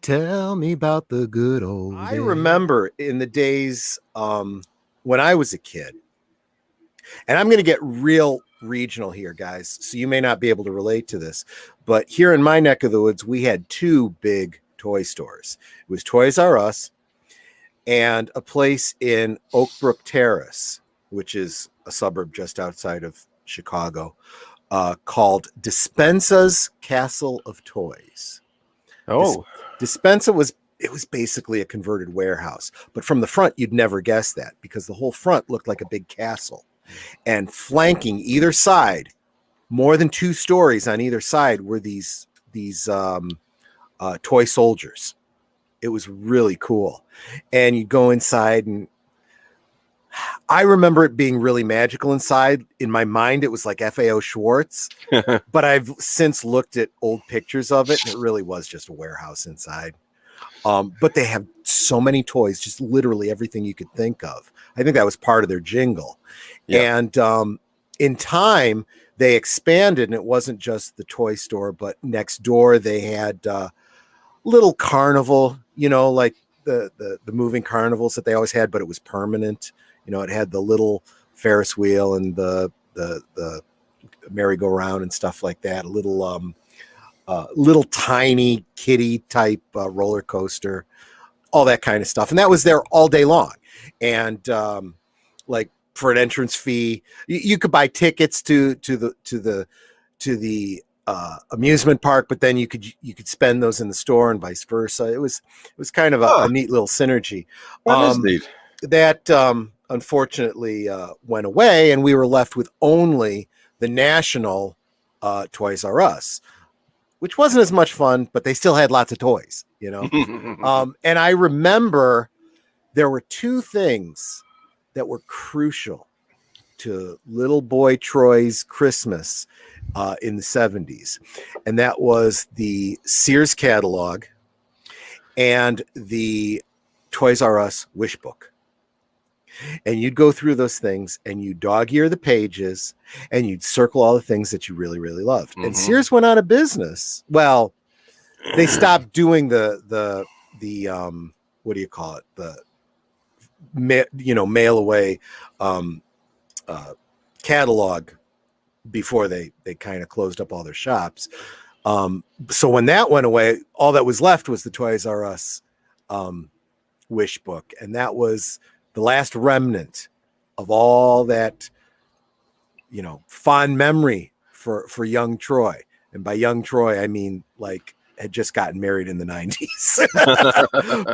Tell me about the good old days. I remember in the days when I was a kid, and I'm going to get real regional here, guys, so you may not be able to relate to this, but here in my neck of the woods, we had two big toy stores. It was Toys R Us and a place in Oak Brook Terrace, which is a suburb just outside of Chicago, called Dispensa's Castle of Toys. Oh, Dispensa was basically a converted warehouse, but from the front, you'd never guess that because the whole front looked like a big castle, and flanking either side, more than 2 stories on either side, were these toy soldiers. It was really cool. And you go inside, and I remember it being really magical inside. In my mind, it was like FAO Schwartz, but I've since looked at old pictures of it, and it really was just a warehouse inside. But they have so many toys, just literally everything you could think of. I think that was part of their jingle. Yeah. And in time, they expanded, and it wasn't just the toy store, but next door they had little carnival, like the moving carnivals that they always had, but it was permanent. It had the little Ferris wheel and the merry-go-round and stuff like that. A little tiny kiddie type roller coaster, all that kind of stuff. And that was there all day long. And like for an entrance fee, you could buy tickets to the amusement park, but then you could spend those in the store and vice versa. It was kind of a neat little synergy. That is neat. That unfortunately went away, and we were left with only the national Toys R Us, which wasn't as much fun, but they still had lots of toys, and I remember there were 2 things that were crucial to little boy Troy's Christmas in the 70s. And that was the Sears catalog and the Toys R Us wish book. And you'd go through those things and you dog ear the pages and you'd circle all the things that you really, really loved. Mm-hmm. And Sears went out of business. Well, they stopped doing the what do you call it? The mail away catalog before they kind of closed up all their shops. So when that went away, all that was left was the Toys R Us wish book. And that was the last remnant of all that, fond memory for young Troy. And by young Troy, I mean, like, had just gotten married in the 90s,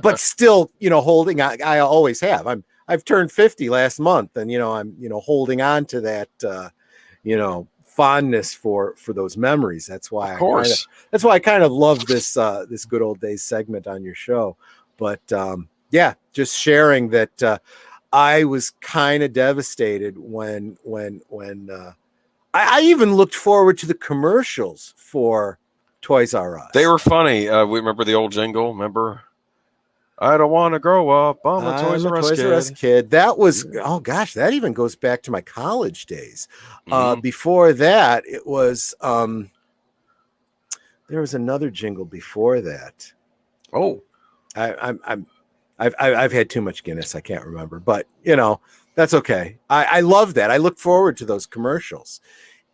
but still, holding on. I always have. I've turned 50 last month, and, I'm, holding on to that, fondness for those memories. That's why, of course, that's why I kind of love this good old days segment on your show. But, yeah, just sharing that I was kind of devastated when I even looked forward to the commercials for Toys R Us. They were funny. We remember the old jingle. Remember, I don't want to grow up. I'm a Toys R Us kid. That was, oh gosh, that even goes back to my college days. Before that, it was there was another jingle before that. Oh, I've had too much Guinness. I can't remember, but that's okay. I love that. I look forward to those commercials.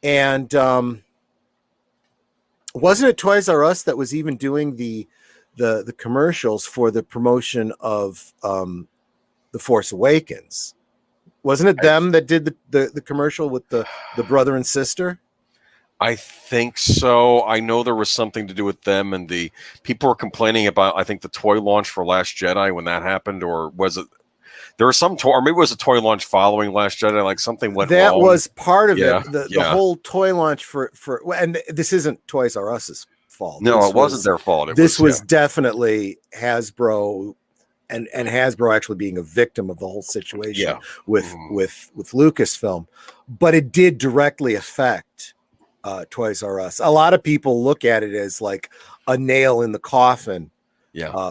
And wasn't it Toys R Us that was even doing the commercials for the promotion of The Force Awakens? Wasn't it them that did the commercial with the brother and sister? I think so. I know there was something to do with them, and the people were complaining about, I think, the toy launch for Last Jedi when that happened, or was it? There was some toy, or maybe it was a toy launch following Last Jedi. Like something went wrong. That was part of it. The whole toy launch for, and this isn't Toys R Us's fault. No, it wasn't their fault. This was definitely Hasbro, and Hasbro actually being a victim of the whole situation with Lucasfilm, but it did directly affect Toys R Us. A lot of people look at it as like a nail in the coffin.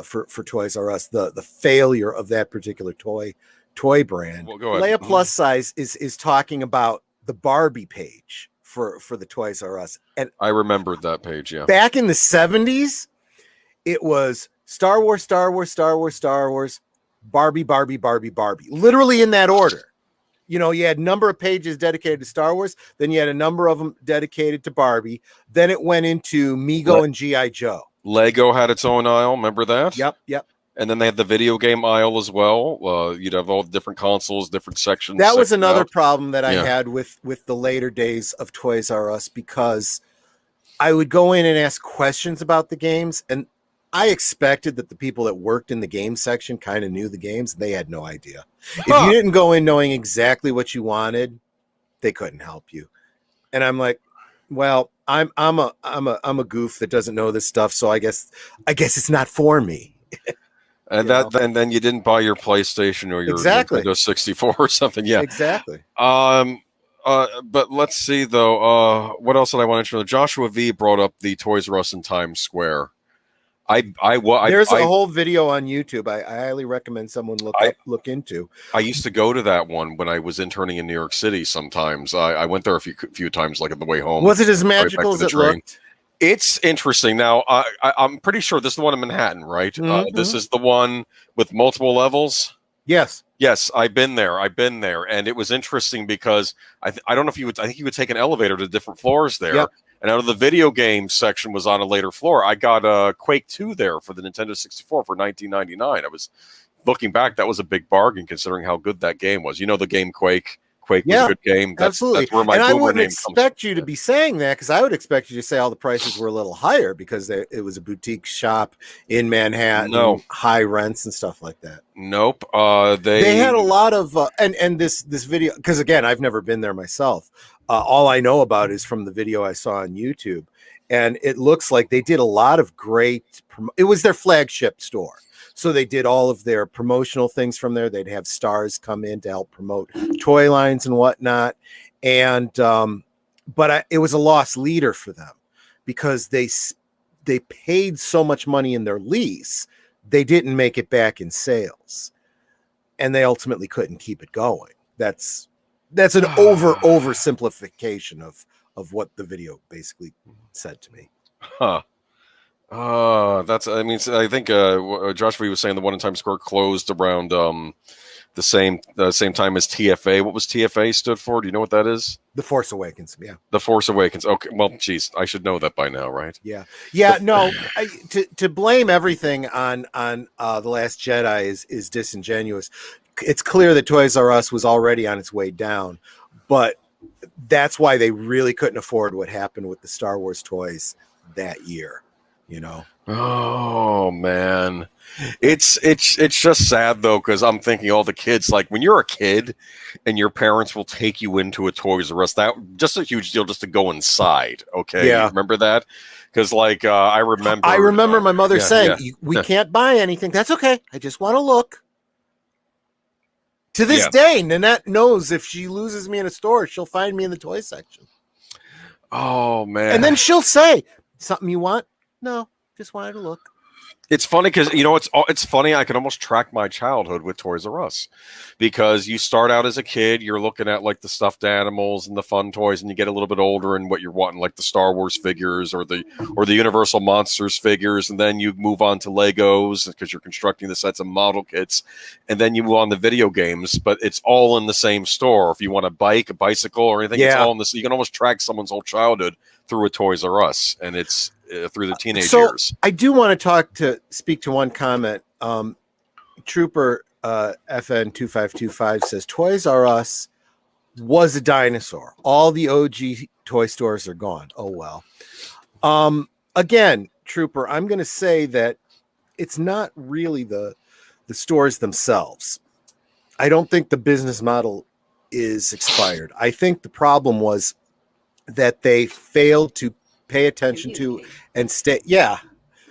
For Toys R Us, the failure of that particular toy brand. Well, Leia Plus Size is talking about the Barbie page for the Toys R Us, and I remembered that page. Yeah, back in the 70s, it was Star Wars, Star Wars, Star Wars, Star Wars, Barbie, Barbie, Barbie, Barbie. Literally in that order. You know, you had a number of pages dedicated to Star Wars, then you had a number of them dedicated to Barbie. Then it went into Mego and G.I. Joe. Lego had its own aisle. Remember that? Yep. And then they had the video game aisle as well. You'd have all the different consoles, different sections. That was another out. problem that I had with the later days of Toys R Us, because I would go in and ask questions about the games, and I expected that the people that worked in the game section kind of knew the games. They had no idea. If you didn't go in knowing exactly what you wanted, they couldn't help you. And I'm like, well, I'm a goof that doesn't know this stuff, so I guess it's not for me. And and then you didn't buy your PlayStation or your Nintendo 64 or something. Yeah, exactly. But let's see though. What else did I want to mention? Joshua V brought up the Toys R Us in Times Square. There's a whole video on YouTube. I highly recommend someone look into. I used to go to that one when I was interning in New York City. Sometimes I went there a few times, like on the way home. Was it as magical as it looked? It's interesting. Now, I'm pretty sure this is the one in Manhattan, right? Mm-hmm. This is the one with multiple levels. Yes. Yes, I've been there, and it was interesting because I don't know if I think you would take an elevator to different floors there. Yep. And out of the video game section was on a later floor. I got Quake 2 there for the Nintendo 64 for $19.99. I was looking back, that was a big bargain considering how good that game was. You know the game Quake. Quake was a good game. Absolutely. That's where my I wouldn't expect you to be saying that, because I would expect you to say all the prices were a little higher because it was a boutique shop in Manhattan, high rents and stuff like that. Nope. They had a lot of and this video, because again, I've never been there myself. All I know about is from the video I saw on YouTube, and it looks like they did a lot of great. It was their flagship store. So they did all of their promotional things from there. They'd have stars come in to help promote toy lines and whatnot. And it was a lost leader for them because they paid so much money in their lease, they didn't make it back in sales, and they ultimately couldn't keep it going. That's an oversimplification of what the video basically said to me. Huh. I think Joshua was saying the one in Times Square closed around the same time as TFA. What was TFA stood for? Do you know what that is? The Force Awakens. Yeah. The Force Awakens. Okay. Well, geez, I should know that by now, right? Yeah. No, to blame everything on The Last Jedi is disingenuous. It's clear that Toys R Us was already on its way down, but that's why they really couldn't afford what happened with the Star Wars toys that year. You know. Oh man, it's just sad though, because I'm thinking all the kids, like when you're a kid and your parents will take you into a Toys R Us, that just a huge deal just to go inside. Okay, yeah, remember that? Because I remember my mother saying, "We can't buy anything. That's okay. I just want to look." To this day, Nanette knows if she loses me in a store, she'll find me in the toy section. Oh man! And then she'll say, "Something you want?" No, just wanted to look. It's funny because it's funny. I can almost track my childhood with Toys R Us, because you start out as a kid, you're looking at like the stuffed animals and the fun toys, and you get a little bit older and what you're wanting, like the Star Wars figures or the Universal Monsters figures, and then you move on to Legos because you're constructing the sets of model kits, and then you move on to video games. But it's all in the same store. If you want a bicycle, or anything, it's all in this. You can almost track someone's whole childhood through a Toys R Us, and it's through the teenage years. I do want to speak to one comment. Trooper FN 2525 says Toys R Us was a dinosaur. All the OG toy stores are gone. Oh well. Again, Trooper, I'm going to say that it's not really the stores themselves. I don't think the business model is expired. I think the problem was that they failed to pay attention to and stay. Yeah.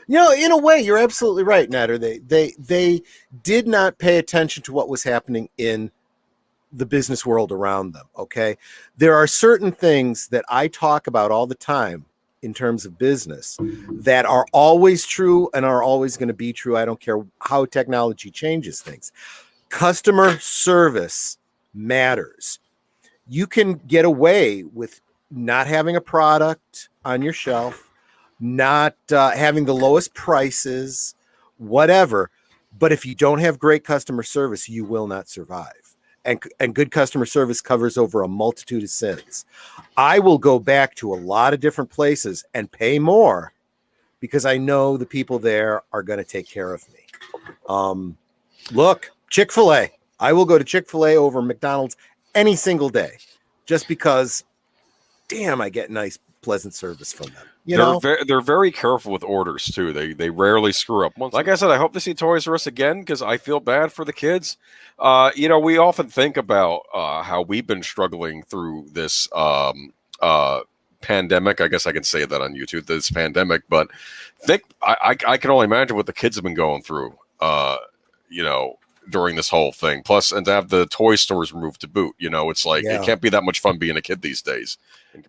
In a way, you're absolutely right, Natter. They did not pay attention to what was happening in the business world around them. Okay. There are certain things that I talk about all the time in terms of business that are always true and are always going to be true. I don't care how technology changes things. Customer service matters. You can get away with not having a product on your shelf, not having the lowest prices, whatever. But if you don't have great customer service, you will not survive. And good customer service covers over a multitude of sins. I will go back to a lot of different places and pay more because I know the people there are going to take care of me. Look, Chick-fil-A. I will go to Chick-fil-A over McDonald's any single day just because, damn, I get nice, pleasant service from them. They're very careful with orders too. They rarely screw up. Like I said, I hope to see Toys R Us again because I feel bad for the kids. We often think about how we've been struggling through this pandemic. I guess I can say that on YouTube, this pandemic, but I can only imagine what the kids have been going through. During this whole thing. Plus, and to have the toy stores removed to boot, it's like it can't be that much fun being a kid these days.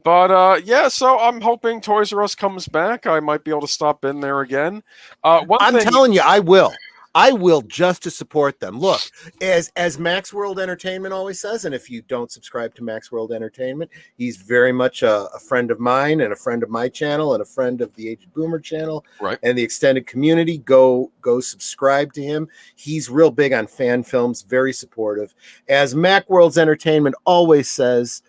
But so I'm hoping Toys R Us comes back. I might be able to stop in there again. I'm telling you, I will. I will just to support them. Look, as Max World Entertainment always says, and if you don't subscribe to Max World Entertainment, he's very much a friend of mine and a friend of my channel and a friend of the Aged Boomer channel and the extended community. Go subscribe to him. He's real big on fan films, very supportive. As Mac World's Entertainment always says,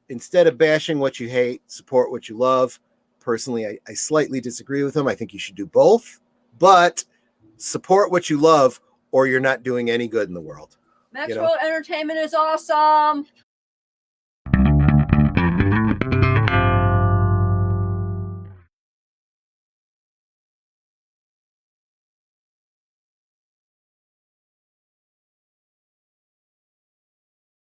instead of bashing what you hate, support what you love. Personally, I slightly disagree with him. I think you should do both. But support what you love, or you're not doing any good in the world. Max World Entertainment is awesome.